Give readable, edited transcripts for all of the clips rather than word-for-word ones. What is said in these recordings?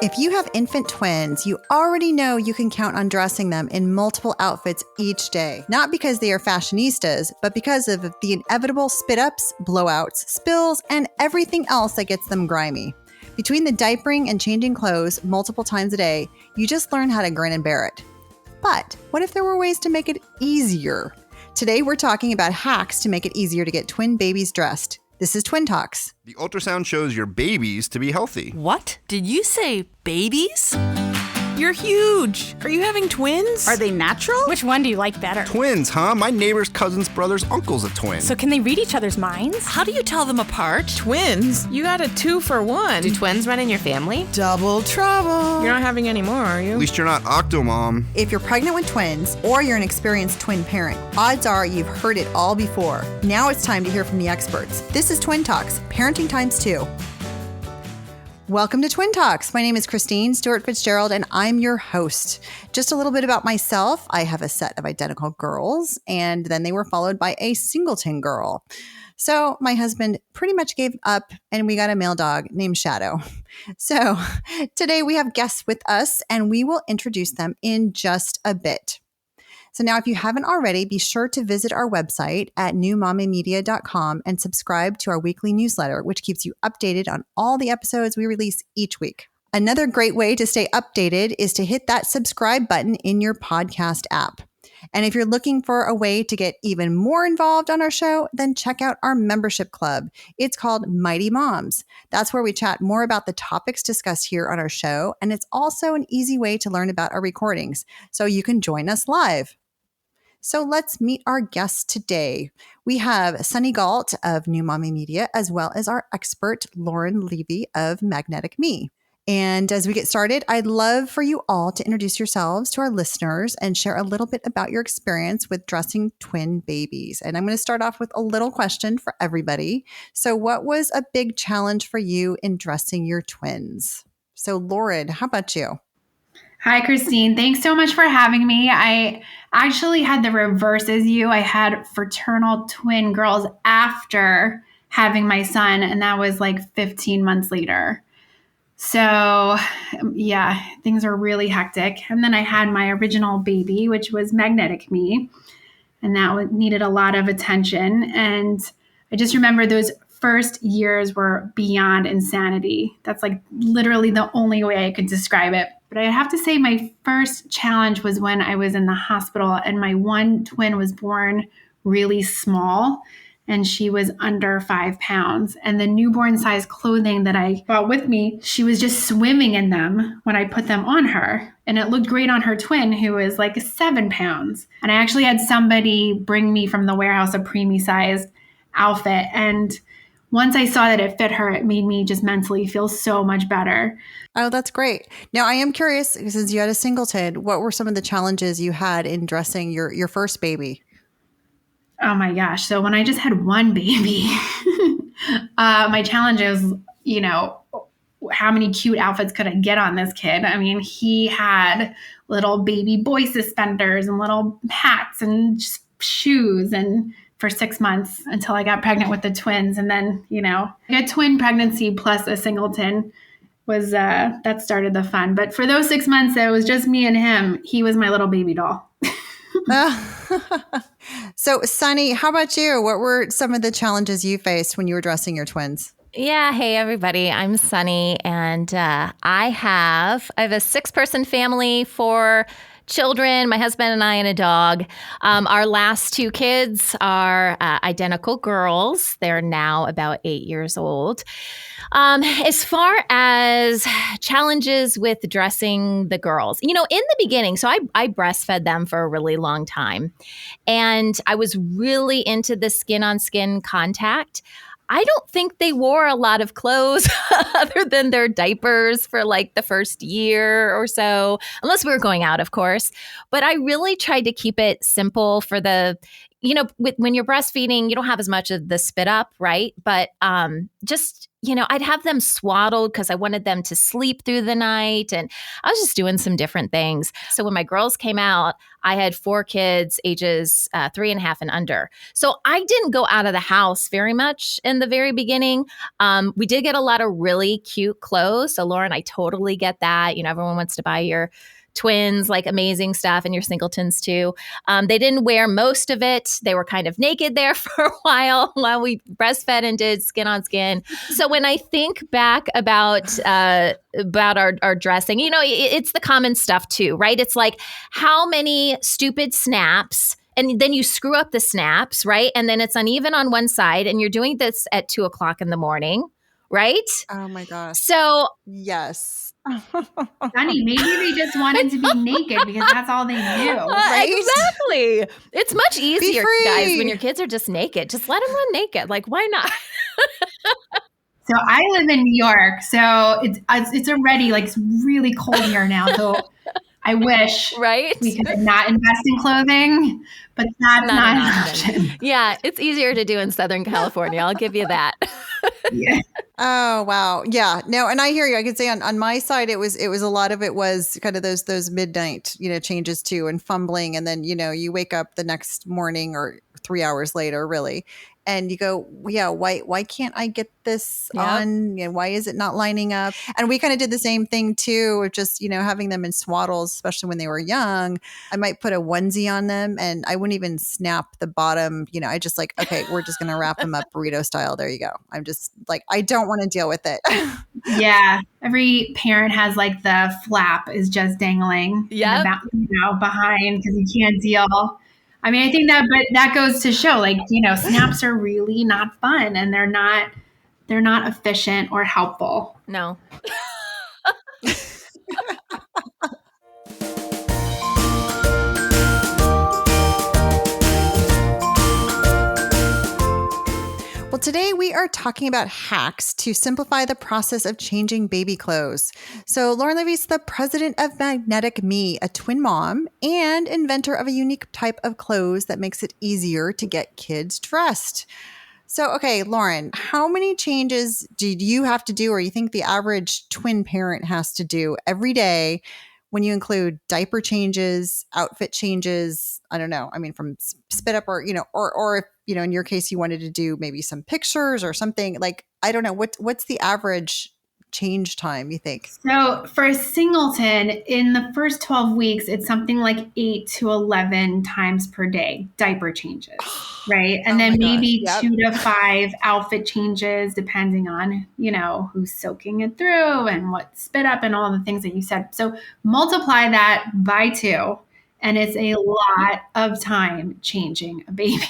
If you have infant twins, you already know you can count on dressing them in multiple outfits each day. Not because they are fashionistas, but because of the inevitable spit-ups, blowouts, spills, and everything else that gets them grimy. Between the diapering and changing clothes multiple times a day, you just learn how to grin and bear it. But what if there were ways to make it easier? Today, we're talking about hacks to make it easier to get twin babies dressed. This is Twin Talks. The ultrasound shows your babies to be healthy. What? Did you say babies? You're huge. Are you having twins? Are they natural? Which one do you like better? Twins, huh? My neighbor's cousin's brother's uncle's a twin. So can they read each other's minds? How do you tell them apart? Twins? You got a 2-for-1. Do twins run in your family? Double trouble. You're not having any more, are you? At least you're not Octomom. If you're pregnant with twins or you're an experienced twin parent, odds are you've heard it all before. Now it's time to hear from the experts. This is Twin Talks, Parenting Times 2. Welcome to Twin Talks. My name is Christine Stewart Fitzgerald, and I'm your host. Just a little bit about myself. I have a set of identical girls, and then they were followed by a singleton girl. So my husband pretty much gave up, and we got a male dog named Shadow. So today we have guests with us, and we will introduce them in just a bit. So now if you haven't already, be sure to visit our website at newmommymedia.com and subscribe to our weekly newsletter, which keeps you updated on all the episodes we release each week. Another great way to stay updated is to hit that subscribe button in your podcast app. And if you're looking for a way to get even more involved on our show, then check out our membership club. It's called Mighty Moms. That's where we chat more about the topics discussed here on our show. And it's also an easy way to learn about our recordings, so you can join us live. So let's meet our guests today. We have Sunny Galt of New Mommy Media, as well as our expert, Lauren Levy of Magnetic Me. And as we get started, I'd love for you all to introduce yourselves to our listeners and share a little bit about your experience with dressing twin babies. And I'm going to start off with a little question for everybody. So what was a big challenge for you in dressing your twins? So Lauren, how about you? Hi, Christine. Thanks so much for having me. I actually had the reverse as you. I had fraternal twin girls after having my son, and that was like 15 months later. So yeah, things are really hectic. And then I had my original baby, which was Magnetic Me, and that needed a lot of attention. And I just remember those first years were beyond insanity. That's like literally the only way I could describe it. But I have to say my first challenge was when I was in the hospital and my one twin was born really small and she was under 5 pounds. And the newborn size clothing that I brought with me, she was just swimming in them when I put them on her. And it looked great on her twin, who was like 7 pounds. And I actually had somebody bring me from the warehouse a preemie sized outfit. And once I saw that it fit her, it made me just mentally feel so much better. Oh, that's great. Now, I am curious, since you had a singleton, what were some of the challenges you had in dressing your first baby? Oh my gosh. So when I just had one baby, my challenge is, how many cute outfits could I get on this kid? I mean, he had little baby boy suspenders and little hats and just shoes and for 6 months until I got pregnant with the twins. And then, a twin pregnancy plus a singleton was, that started the fun. But for those 6 months, it was just me and him. He was my little baby doll. So Sunny, how about you? What were some of the challenges you faced when you were dressing your twins? Yeah. Hey, everybody. I'm Sunny, and I have a 6-person family, 4 children, my husband and I, and a dog. Our last 2 kids are identical girls. They're now about 8 years old. As far as challenges with dressing the girls, in the beginning, so I breastfed them for a really long time, and I was really into the skin on skin contact. I don't think they wore a lot of clothes other than their diapers for like the first year or so, unless we were going out, of course. But I really tried to keep it simple for the when you're breastfeeding, you don't have as much of the spit up, right? But just, I'd have them swaddled because I wanted them to sleep through the night. And I was just doing some different things. So when my girls came out, I had 4 kids, ages 3.5 and under. So I didn't go out of the house very much in the very beginning. We did get a lot of really cute clothes. So Lauren, I totally get that. Everyone wants to buy your twins, like amazing stuff, and your singletons too. They didn't wear most of it. They were kind of naked there for a while we breastfed and did skin on skin. So when I think back about our dressing, it's the common stuff too, right? It's like how many stupid snaps. And then you screw up the snaps, right? And then it's uneven on one side, and you're doing this at 2:00 in the morning, right? Oh my gosh. So yes. Sunny, maybe they just wanted to be naked because that's all they knew. Right? Exactly. It's much easier, free. guys, when your kids are just naked. Just let them run naked. Like, why not? So I live in New York, so it's already like it's really cold here now. So I wish Right? we could not invest in clothing, but that's not an option. Yeah, it's easier to do in Southern California. I'll give you that. Yeah. Oh, wow. Yeah. No, and I hear you. I could say on my side, it was a lot of it was kind of those midnight, changes too, and fumbling. And then, you wake up the next morning or 3 hours later, really. And you go, yeah, why can't I get this on? Why is it not lining up? And we kind of did the same thing too, of just, having them in swaddles, especially when they were young. I might put a onesie on them and I wouldn't even snap the bottom. I just like, okay, we're just going to wrap them up burrito style. There you go. I'm just like, I don't want to deal with it. Yeah. Every parent has like the flap is just dangling behind because you can't deal. I mean, I think but that goes to show like, snaps are really not fun and they're not efficient or helpful. No. Well, today we are talking about hacks to simplify the process of changing baby clothes. So Lauren Levy's the president of Magnetic Me, a twin mom, and inventor of a unique type of clothes that makes it easier to get kids dressed. So, okay, Lauren, how many changes do you have to do, or you think the average twin parent has to do every day when you include diaper changes, outfit changes? I don't know. I mean, from spit up or if, in your case, you wanted to do maybe some pictures or something like, I don't know. What's the average change time, you think? So for a singleton, in the first 12 weeks, it's something like 8 to 11 times per day, diaper changes, right? And then maybe 2 to 5 outfit changes, depending on, who's soaking it through and what spit up and all the things that you said. So multiply that by 2, and it's a lot of time changing a baby.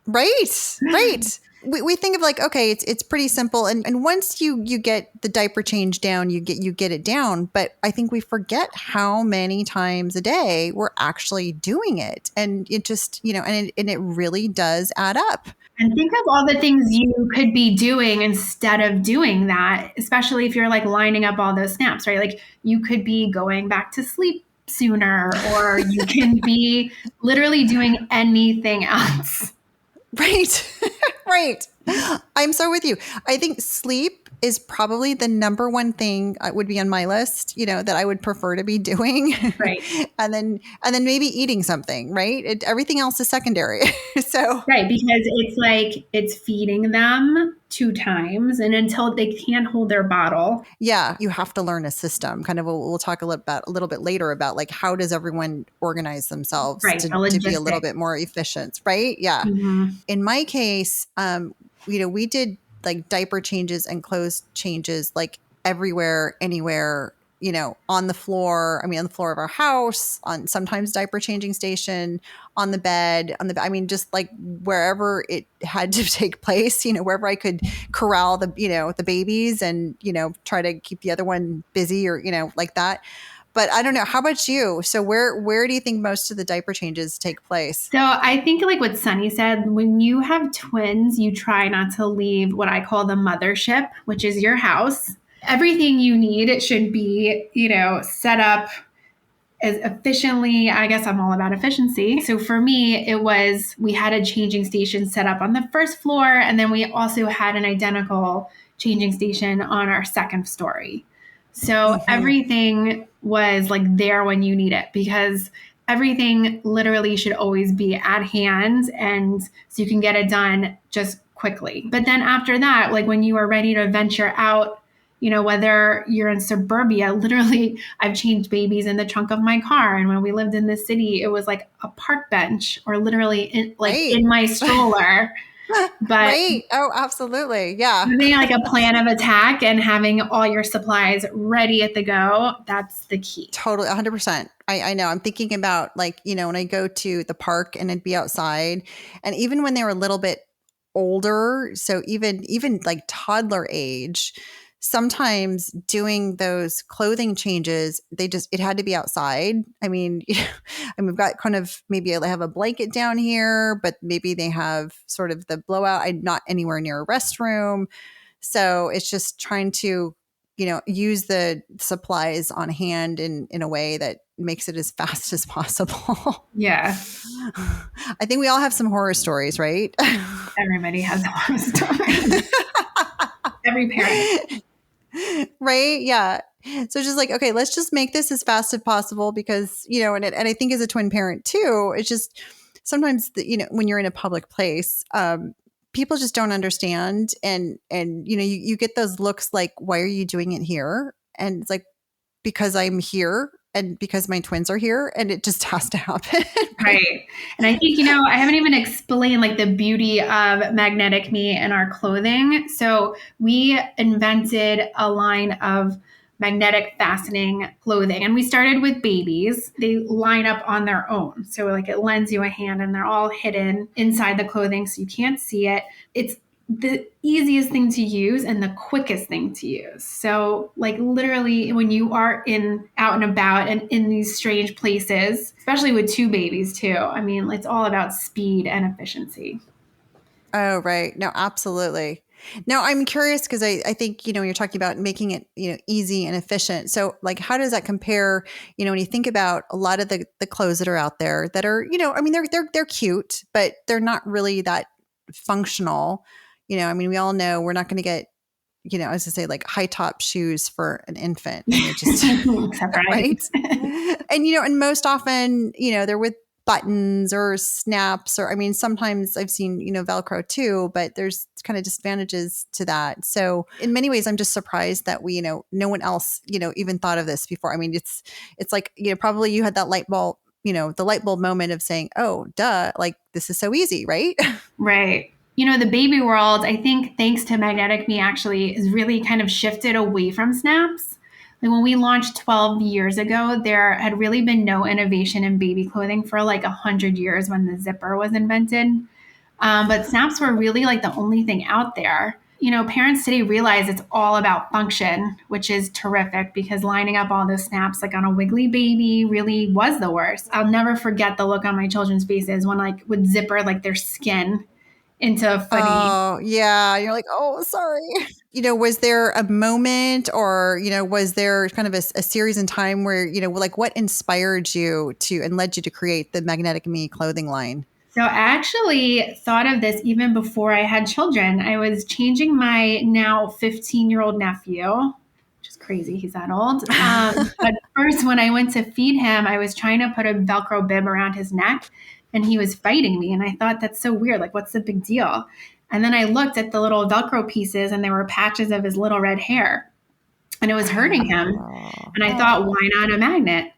Right. We think of like, okay, it's pretty simple. And once you get the diaper change down, you get it down. But I think we forget how many times a day we're actually doing it. And it just, and it really does add up. And think of all the things you could be doing instead of doing that, especially if you're like lining up all those snaps, right? Like you could be going back to sleep sooner, or you can be literally doing anything else. Right. I'm so with you. I think sleep is probably the number one thing would be on my list, that I would prefer to be doing. Right. and then maybe eating something, right? Everything else is secondary. So right, because it's like it's feeding them 2 times, and until they can't hold their bottle. Yeah, you have to learn a system. Kind of, we'll talk a little bit later about like how does everyone organize themselves to be a little bit more efficient, right? Yeah. Mm-hmm. In my case, we did like diaper changes and clothes changes like everywhere, anywhere, on the floor. I mean, on the floor of our house, on sometimes diaper changing station, on the bed, just like wherever it had to take place, wherever I could corral the babies and, try to keep the other one busy or, like that. But I don't know. How about you? So where do you think most of the diaper changes take place? So I think like what Sunny said, when you have twins, you try not to leave what I call the mothership, which is your house. Everything you need, it should be, set up as efficiently. I guess I'm all about efficiency. So for me, it was, we had a changing station set up on the first floor, and then we also had an identical changing station on our second story. So everything was like there when you need it, because everything literally should always be at hand, and so you can get it done just quickly. But then after that, like when you are ready to venture out, whether you're in suburbia, literally I've changed babies in the trunk of my car. And when we lived in the city, it was like a park bench, or literally in my stroller. But Right. Oh, absolutely. Yeah. having like a plan of attack and having all your supplies ready at the go, that's the key. Totally. 100%. I know. I'm thinking about like, when I go to the park and I'd be outside, and even when they were a little bit older, so even like toddler age, sometimes doing those clothing changes, it had to be outside. I mean, we've got kind of, maybe I have a blanket down here, but maybe they have sort of the blowout. I'm not anywhere near a restroom. So it's just trying to, use the supplies on hand in a way that makes it as fast as possible. Yeah. I think we all have some horror stories, right? Everybody has a horror story. Every parent. Right? Yeah. So just like, okay, let's just make this as fast as possible, because, and I think as a twin parent too, it's just sometimes, when you're in a public place, people just don't understand. And you get those looks like, why are you doing it here? And it's like, because I'm here and because my twins are here, and it just has to happen. Right. And I think, I haven't even explained like the beauty of Magnetic Me and our clothing. So we invented a line of magnetic fastening clothing, and we started with babies. They line up on their own. So like it lends you a hand, and they're all hidden inside the clothing so you can't see it. It's the easiest thing to use and the quickest thing to use. So like literally when you are out and about and in these strange places, especially with two babies too, I mean, it's all about speed and efficiency. Oh, right. No, absolutely. Now I'm curious, because I think, you're talking about making it, easy and efficient. So like, how does that compare, when you think about a lot of the clothes that are out there that are, I mean, they're cute, but they're not really that functional. I mean, we all know we're not going to get, I was to say like high top shoes for an infant. Just, right. And, and most often, they're with buttons or snaps, or, I mean, sometimes I've seen, Velcro too, but there's kind of disadvantages to that. So in many ways, I'm just surprised that we, no one else, even thought of this before. I mean, it's like, probably you had that light bulb, the light bulb moment of saying, oh, duh, like this is so easy, right? Right. The baby world, I think thanks to Magnetic Me actually is really kind of shifted away from snaps. Like when we launched 12 years ago, there had really been no innovation in baby clothing for like 100 years when the zipper was invented. But snaps were really like the only thing out there. Parents today realize it's all about function, which is terrific, because lining up all those snaps like on a wiggly baby really was the worst. I'll never forget the look on my children's faces when like would zipper like their skin into a footy. Oh, yeah. You're like, oh, sorry. Was there a moment, or, was there kind of a series in time where, like what inspired you to and led you to create the Magnetic Me clothing line? So I actually thought of this even before I had children. I was changing my now 15-year-old nephew, which is crazy. He's that old. But first, when I went to feed him, I was trying to put a Velcro bib around his neck, and he was fighting me. And I thought, that's so weird. Like, what's the big deal? And then I looked at the little Velcro pieces, and there were patches of his little red hair, and it was hurting him. And I thought, why not a magnet?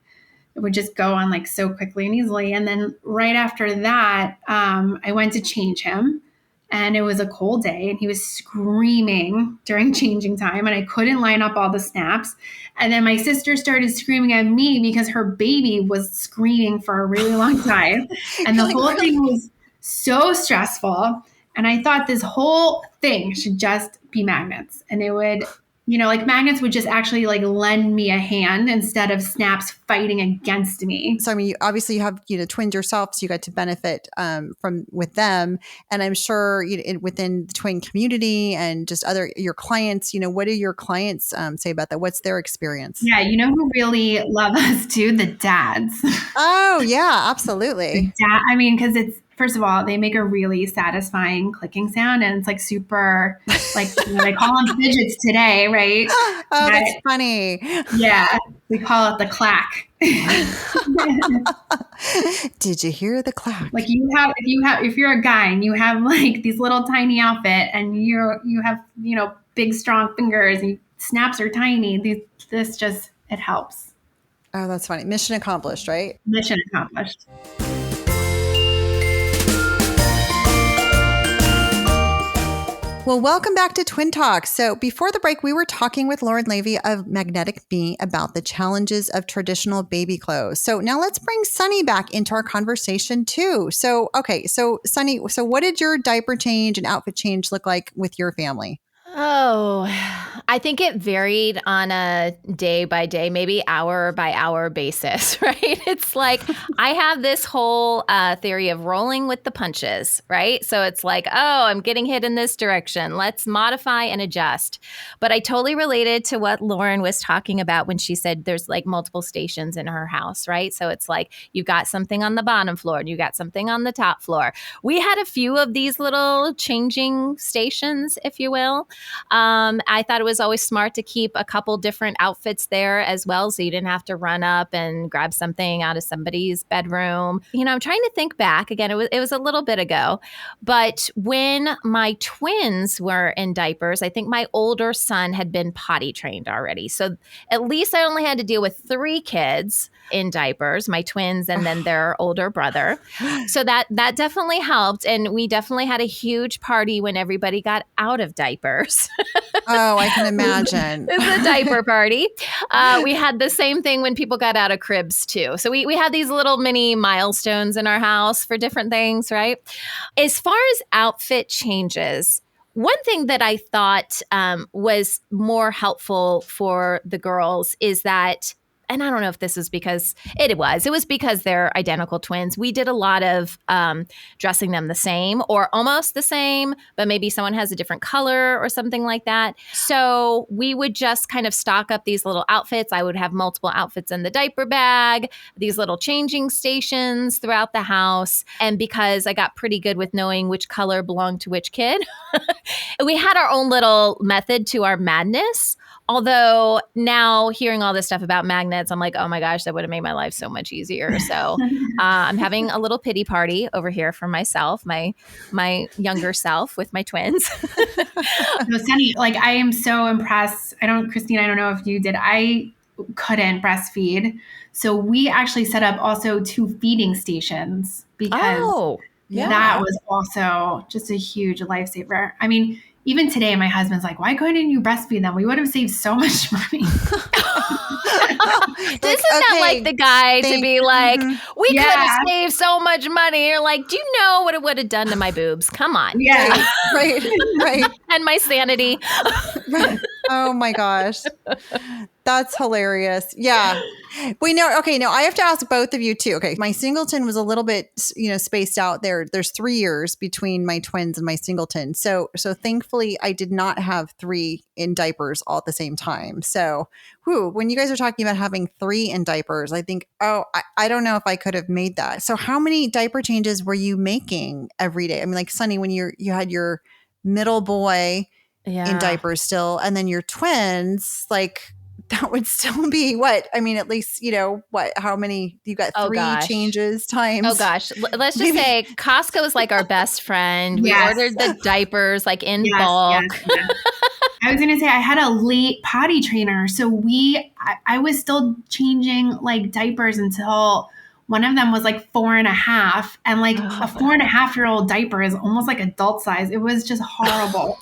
It would just go on like so quickly and easily. And then right after that, I went to change him, and it was a cold day, and he was screaming during changing time, and I couldn't line up all the snaps. And then my sister started screaming at me because her baby was screaming for a really long time. And the whole thing was so stressful. And I thought this whole thing should just be magnets, and it would, like magnets would just actually like lend me a hand instead of snaps fighting against me. So, I mean, obviously you have, twins yourself, so you got to benefit with them. And I'm sure within the twin community and just your clients, what do your clients say about that? What's their experience? Yeah. You know who really love us too? The dads. Oh, yeah, absolutely. I mean, because first of all, they make a really satisfying clicking sound, and it's like super, like they call them fidgets today, right? Oh, that's funny. Yeah, we call it the clack. Did you hear the clack? Like if you're a guy and you have like these little tiny outfit, and you have big strong fingers, and snaps are tiny. It helps. Oh, that's funny. Mission accomplished, right? Mission accomplished. Well, welcome back to Twin Talks. So before the break, we were talking with Lauren Levy of Magnetic Me about the challenges of traditional baby clothes. So now let's bring Sunny back into our conversation too. So, okay. So Sunny, what did your diaper change and outfit change look like with your family? Oh, I think it varied on a day by day, maybe hour by hour basis, right? It's like I have this whole theory of rolling with the punches, right? So it's like, oh, I'm getting hit in this direction. Let's modify and adjust. But I totally related to what Lauren was talking about when she said there's like multiple stations in her house, right? So it's like you got something on the bottom floor and you got something on the top floor. We had a few of these little changing stations, if you will. I thought it was always smart to keep a couple different outfits there as well, so you didn't have to run up and grab something out of somebody's bedroom. I'm trying to think back. Again, it was a little bit ago, but when my twins were in diapers, I think my older son had been potty trained already. So at least I only had to deal with 3 kids in diapers, my twins and then their older brother. So that definitely helped. And we definitely had a huge party when everybody got out of diapers. Oh, I can imagine. It's a diaper party. We had the same thing when people got out of cribs too. So we had these little mini milestones in our house for different things, right? As far as outfit changes, one thing that I thought was more helpful for the girls is that, and I don't know if this is because it was because they're identical twins. We did a lot of dressing them the same or almost the same, but maybe someone has a different color or something like that. So we would just kind of stock up these little outfits. I would have multiple outfits in the diaper bag, these little changing stations throughout the house. And because I got pretty good with knowing which color belonged to which kid, we had our own little method to our madness. Although now hearing all this stuff about magnets, I'm like, oh my gosh, that would have made my life so much easier. So I'm having a little pity party over here for myself, my younger self with my twins. So Sunny, like I am so impressed. Christine, I don't know if you did. I couldn't breastfeed. So we actually set up also 2 feeding stations because that was also just a huge lifesaver. I mean, even today, my husband's like, why couldn't you breastfeed them? We would have saved so much money. Isn't that like the guy to be like, we could have saved so much money? You're like, do you know what it would have done to my boobs? Come on. Yeah. Right. And my sanity. Oh my gosh. That's hilarious. Yeah. We know. Okay. Now I have to ask both of you too. Okay. My singleton was a little bit, spaced out there. There's 3 years between my twins and my singleton. So thankfully I did not have 3 in diapers all at the same time. So when you guys are talking about having 3 in diapers, I think, I don't know if I could have made that. So how many diaper changes were you making every day? I mean, like Sunny, when you had your middle boy in diapers still, and then your twins, like that would still be what? I mean, at least, how many? You got 3 changes times. Oh gosh. Let's just say Costco is like our best friend. We ordered the diapers like in bulk. Yes. I was going to say I had a late potty trainer. So I was still changing like diapers until one of them was like 4.5, and like a 4.5-year-old diaper is almost like adult size. It was just horrible.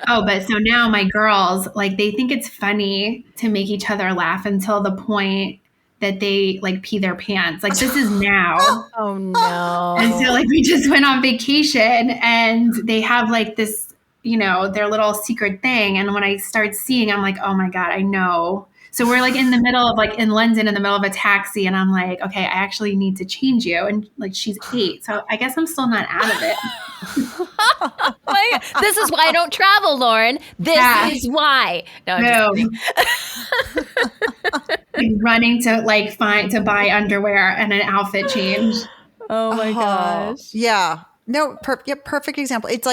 But so now my girls, like they think it's funny to make each other laugh until the point that they like pee their pants. Like this is now. Oh no. And so like we just went on vacation and they have like this their little secret thing. And when I start seeing, I'm like, oh my God, I know. So we're like in the middle of in London in the middle of a taxi. And I'm like, okay, I actually need to change you. And she's 8. So I guess I'm still not out of it. This is why I don't travel, Lauren. This is why. No, I'm just running to buy underwear and an outfit change. Oh my gosh. Yeah. No, perfect example. It's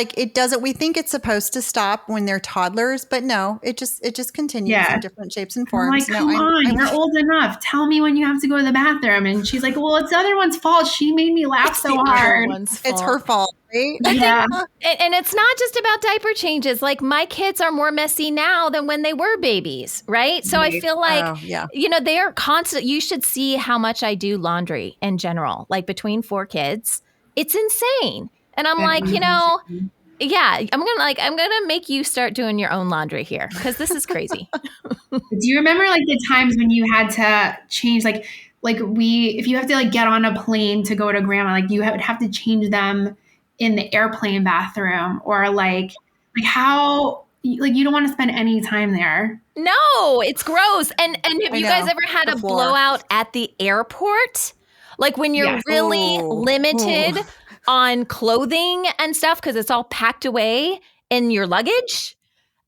we think it's supposed to stop when they're toddlers, but no, it just continues in different shapes and forms. I'm like, come on, you're old enough. Tell me when you have to go to the bathroom. And she's like, well, it's the other one's fault. She made me laugh so hard. It's her fault, right? Yeah. And it's not just about diaper changes. Like my kids are more messy now than when they were babies, right? So I feel like, they are constant. You should see how much I do laundry in general, like between 4 kids. It's insane. And I'm like, I'm gonna make you start doing your own laundry here because this is crazy. Do you remember the times when you had to change if you have to get on a plane to go to grandma, you would have to change them in the airplane bathroom or how you don't want to spend any time there. No, it's gross. And have you guys ever had a blowout at the airport? Like when you're really limited on clothing and stuff because it's all packed away in your luggage.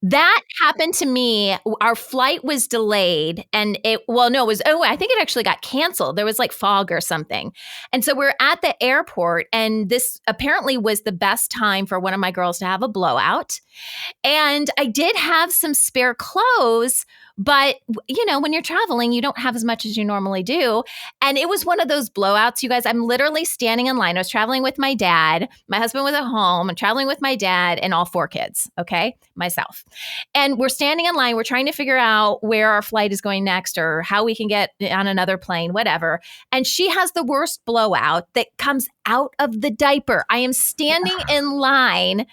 That happened to me. Our flight was delayed and I think it actually got canceled. There was fog or something. And so we're at the airport and this apparently was the best time for one of my girls to have a blowout. And I did have some spare clothes, but when you're traveling, you don't have as much as you normally do. And it was one of those blowouts, you guys. I'm literally standing in line. I was traveling with my dad. My husband was at home. I'm traveling with my dad and all 4 kids. Okay. Myself. And we're standing in line. We're trying to figure out where our flight is going next or how we can get on another plane, whatever. And she has the worst blowout that comes out of the diaper. I am standing in line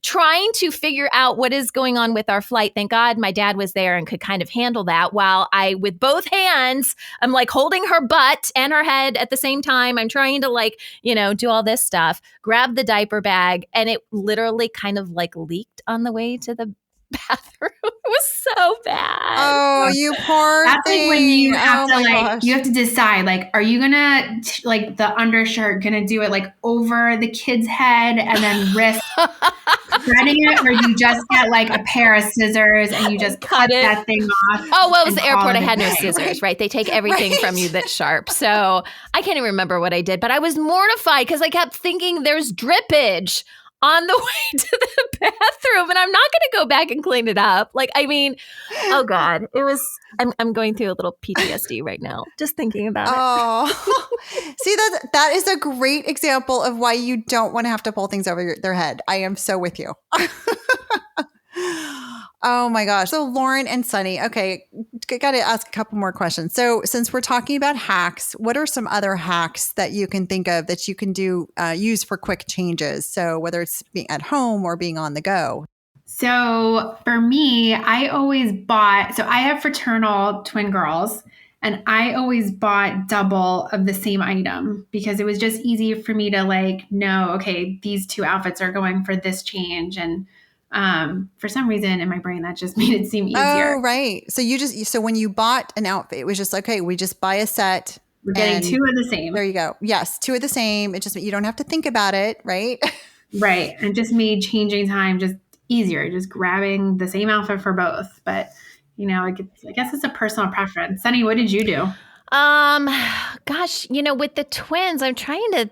trying to figure out what is going on with our flight. Thank God my dad was there and could kind of handle that while I, with both hands, I'm holding her butt and her head at the same time. I'm trying to do all this stuff, grab the diaper bag, and it literally kind of leaked on the way to the bathroom. It was so bad. Oh, you poor That's thing. when you have gosh. you have to decide, are you gonna the undershirt gonna do it over the kid's head and then risk threading it, or you just get a pair of scissors and you just cut that thing off? Oh, well, it was the airport. I had no scissors, right? They take everything from you that's sharp. So I can't even remember what I did, but I was mortified because I kept thinking there's drippage on the way to the bathroom and I'm not going to go back and clean it up. Oh God, it was, I'm going through a little PTSD right now, just thinking about it. Oh, see, that is a great example of why you don't want to have to pull things over their head. I am so with you. Oh my gosh. So Lauren and Sunny, okay, got to ask a couple more questions. So since we're talking about hacks, what are some other hacks that you can think of that you can do, use for quick changes? So whether it's being at home or being on the go. So for me, I have fraternal twin girls and I always bought double of the same item because it was just easy for me to know, okay, these 2 outfits are going for this change. And for some reason in my brain, that just made it seem easier. Oh, right. So when you bought an outfit, it was just okay, we just buy a set. We're getting 2 of the same. There you go. Yes. 2 of the same. It just, you don't have to think about it. Right. Right. And it just made changing time just easier, just grabbing the same outfit for both. But, I guess it's a personal preference. Sunny, what did you do? Gosh, with the twins, I'm trying to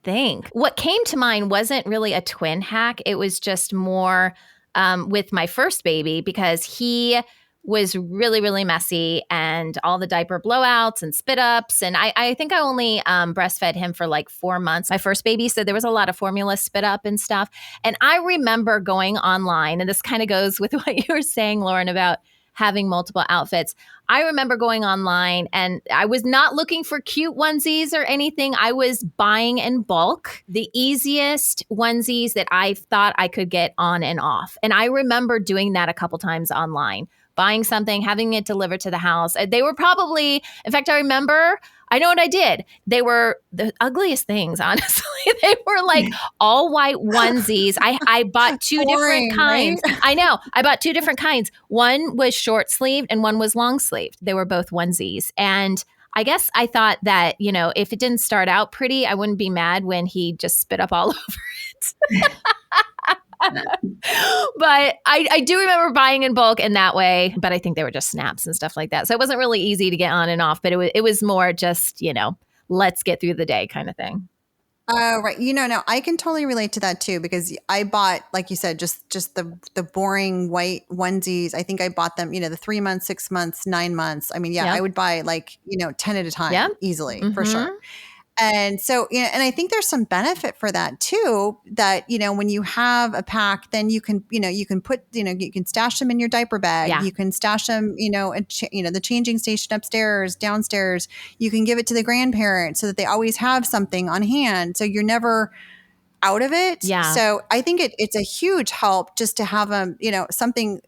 think. What came to mind wasn't really a twin hack. It was just more with my first baby because he was really, really messy and all the diaper blowouts and spit ups. And I think I only breastfed him for 4 months, my first baby. So there was a lot of formula spit up and stuff. And I remember going online, and this kind of goes with what you were saying, Lauren, about having multiple outfits. I remember going online and I was not looking for cute onesies or anything. I was buying in bulk the easiest onesies that I thought I could get on and off. And I remember doing that a couple times online, buying something, having it delivered to the house. They were probably, in fact, I remember I know what I did. They were the ugliest things, honestly. They were like all white onesies. I bought two Boring, different kinds. right? I know. I bought two different kinds. One was short sleeved and one was long sleeved. They were both onesies. And I guess I thought that, if it didn't start out pretty, I wouldn't be mad when he just spit up all over it. But I do remember buying in bulk in that way, but I think they were just snaps and stuff like that. So it wasn't really easy to get on and off, but it was more just, let's get through the day kind of thing. Oh, right. No, I can totally relate to that too, because I bought, like you said, just the boring white onesies. I think I bought them, the 3 months, 6 months, 9 months. I mean, yeah, Yep. I would buy 10 at a time Yep. easily for Mhm. sure. And so, and I think there's some benefit for that too, that, when you have a pack, then you can put, you can stash them in your diaper bag. Yeah. You can stash them, the changing station upstairs, downstairs. You can give it to the grandparents so that they always have something on hand. So you're never out of it. Yeah. So I think it's a huge help just to have them, something,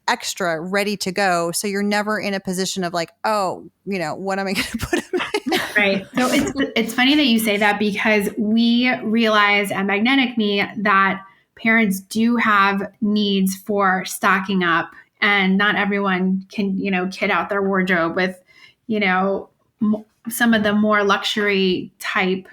extra ready to go. So you're never in a position of like, oh, what am I going to put them in? Right. So it's funny that you say that, because we realize at Magnetic Me that parents do have needs for stocking up, and not everyone can, kit out their wardrobe with, some of the more luxury type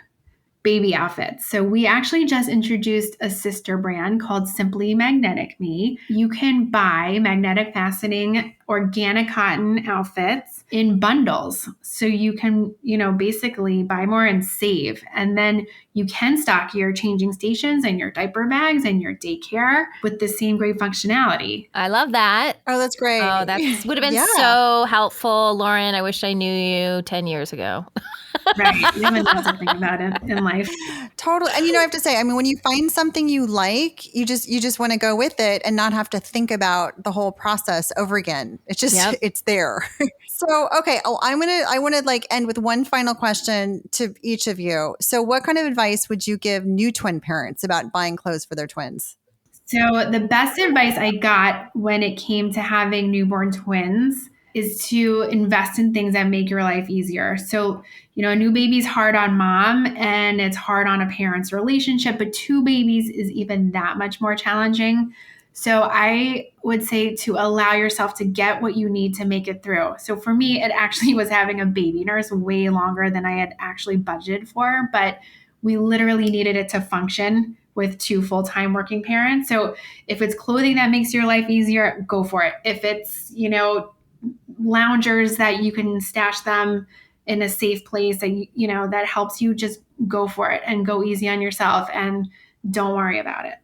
baby outfits. So we actually just introduced a sister brand called Simply Magnetic Me. You can buy magnetic fastening organic cotton outfits in bundles. So you can, basically buy more and save. And then you can stock your changing stations and your diaper bags and your daycare with the same great functionality. I love that. Oh, that's great. Oh, that would have been Yeah. so helpful. Lauren, I wish I knew you 10 years ago. Right. You haven't done something about it in life. Totally. And I have to say, I mean, when you find something you like, you just want to go with it and not have to think about the whole process over again. It's just, It's there. So, okay. I want to end with one final question to each of you. So what kind of advice would you give new twin parents about buying clothes for their twins? So the best advice I got when it came to having newborn twins is to invest in things that make your life easier. So, a new baby's hard on mom and it's hard on a parent's relationship, but two babies is even that much more challenging. So I would say to allow yourself to get what you need to make it through. So for me, it actually was having a baby nurse way longer than I had actually budgeted for, but we literally needed it to function with two full-time working parents. So if it's clothing that makes your life easier, go for it. If it's, loungers that you can stash them in a safe place that, that helps you, just go for it and go easy on yourself and don't worry about it.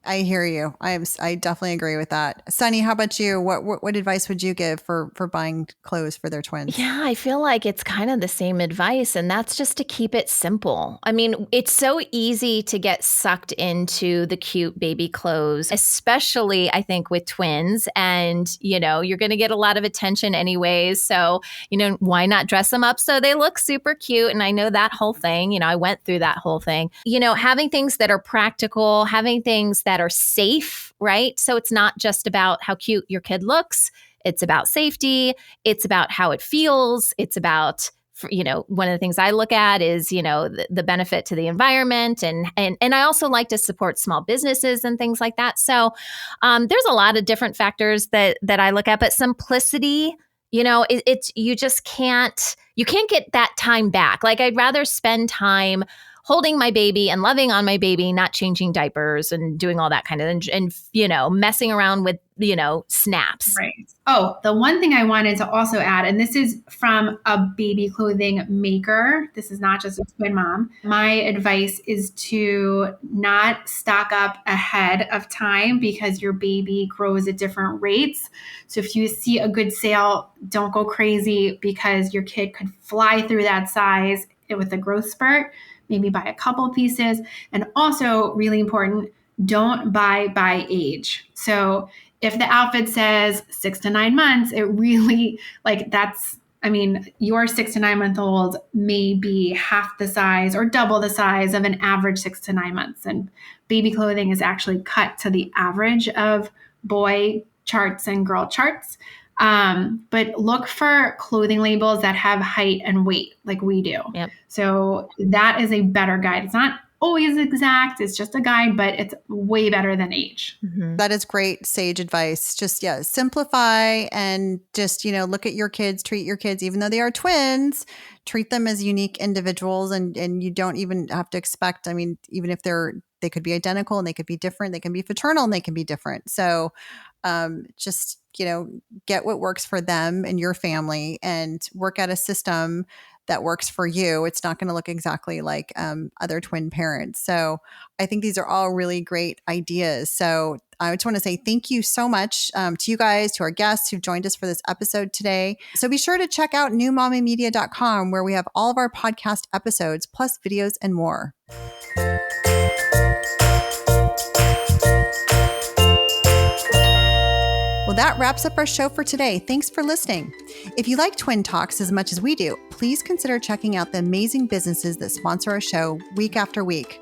I hear you. I definitely agree with that. Sunny, how about you? What advice would you give for buying clothes for their twins? Yeah, I feel like it's kind of the same advice, and that's just to keep it simple. I mean, it's so easy to get sucked into the cute baby clothes, especially I think with twins, and you're going to get a lot of attention anyways. So, why not dress them up so they look super cute? And I know that whole thing, I went through that whole thing. Having things that are practical, having things that are safe, right? So it's not just about how cute your kid looks. It's about safety. It's about how it feels. It's about, one of the things I look at is, the benefit to the environment. And I also like to support small businesses and things like that. So there's a lot of different factors that I look at, but simplicity, it's you just can't get that time back. Like I'd rather spend time holding my baby and loving on my baby, not changing diapers and doing all that kind of, and messing around with, snaps. Right. Oh, the one thing I wanted to also add, and this is from a baby clothing maker. This is not just a twin mom. My advice is to not stock up ahead of time because your baby grows at different rates. So if you see a good sale, don't go crazy because your kid could fly through that size with a growth spurt. Maybe buy a couple pieces. And also really important, don't buy by age. So if the outfit says 6 to 9 months, it really your 6 to 9 month old may be half the size or double the size of an average 6 to 9 months. And baby clothing is actually cut to the average of boy charts and girl charts. But look for clothing labels that have height and weight like we do. Yep. So that is a better guide. It's not always exact. It's just a guide, but it's way better than age. Mm-hmm. That is great sage advice. Just, simplify and just, look at your kids, treat your kids, even though they are twins, treat them as unique individuals. And you don't even have to expect, even if they could be identical and they could be different, they can be fraternal and they can be different. So just, get what works for them and your family and work out a system that works for you. It's not going to look exactly like other twin parents. So I think these are all really great ideas. So I just want to say thank you so much to you guys, to our guests who joined us for this episode today. So be sure to check out newmommymedia.com where we have all of our podcast episodes, plus videos and more. Well, that wraps up our show for today. Thanks for listening. If you like Twin Talks as much as we do, please consider checking out the amazing businesses that sponsor our show week after week.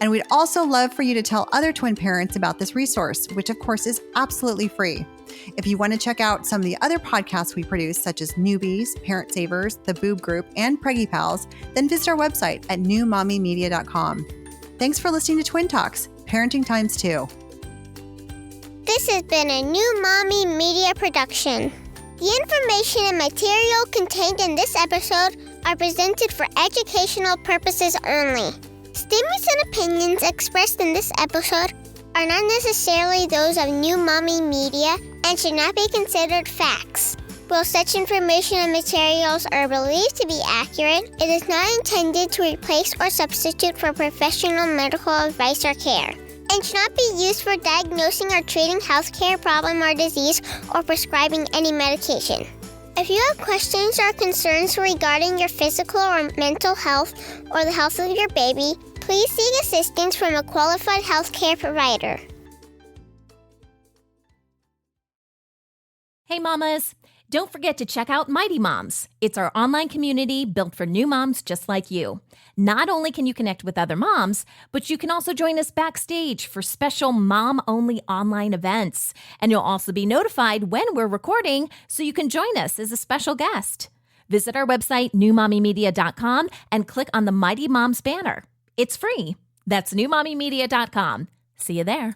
And we'd also love for you to tell other twin parents about this resource, which of course is absolutely free. If you want to check out some of the other podcasts we produce, such as Newbies, Parent Savers, The Boob Group, and Preggy Pals, then visit our website at newmommymedia.com. Thanks for listening to Twin Talks, Parenting Times 2. This has been a New Mommy Media production. The information and material contained in this episode are presented for educational purposes only. Statements and opinions expressed in this episode are not necessarily those of New Mommy Media and should not be considered facts. While such information and materials are believed to be accurate, it is not intended to replace or substitute for professional medical advice or care, and should not be used for diagnosing or treating healthcare problem or disease or prescribing any medication. If you have questions or concerns regarding your physical or mental health or the health of your baby, please seek assistance from a qualified healthcare provider. Hey, mamas. Don't forget to check out Mighty Moms. It's our online community built for new moms just like you. Not only can you connect with other moms, but you can also join us backstage for special mom-only online events. And you'll also be notified when we're recording, so you can join us as a special guest. Visit our website, newmommymedia.com, and click on the Mighty Moms banner. It's free. That's newmommymedia.com. See you there.